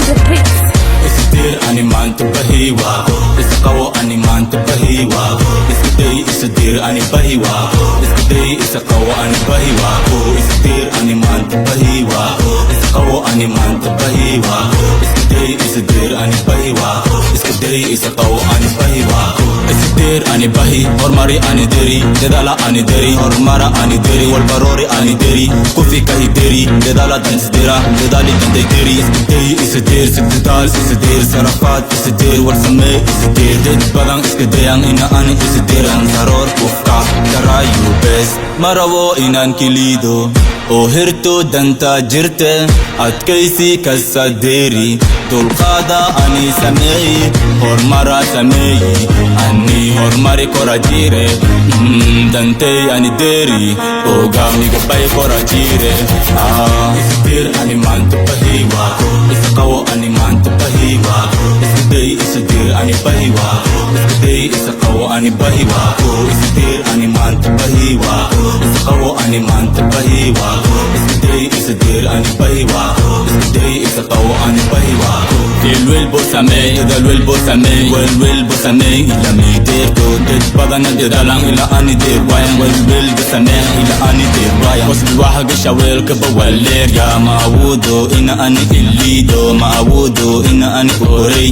the bricks. Isidir ani Maanta bahiwa Isakawo ani Maanta bahiwa Iskidai isidir ani bahiwa Iskidai isakawo ani bahiwa Isidir ani Maanta bahiwa Isakawo ani Maanta bahiwa Iskidai isidir ani bahiwa Iskidai isakawo ani bahiwa Isidir ani bahi hormari ani deri Dedala ani deri hormara ani deri Walbarori ani deri kufi kahi deri Dedala dansidira dedali dandai deri Iskidai isidir siktidal isidir sarafat isidir walsamay isidir dad badan iskidayang inaan isidir ang saror kufka karayu bes marawo inan kilido o hirto danta jirte at kaysi kasaderi dulqada ani samay hormara samay ani hormari korajire dante ani deri o gami gabay korajire isidir ani Maanta bahiwa isakawo ani Maanta bahiwa Iskidai isidir ani bahiwa Iskidai isakawo ani bahiwa Isidir ani Maanta bahiwa Isakawo ani Maanta bahiwa Iskidai isidir ani bahiwa Iskidai isakawo ani bahiwa Dilwil bosamay, dalwil bosamay Walwil bosamay, ilamay dirto Did badana didalang ila ani dirwayan Walwil bosamay, ila ani dirwayan Wasbilwahag ishawil kabawalir Ya maawudo, ina ani ilido Maawudo, ina ani uray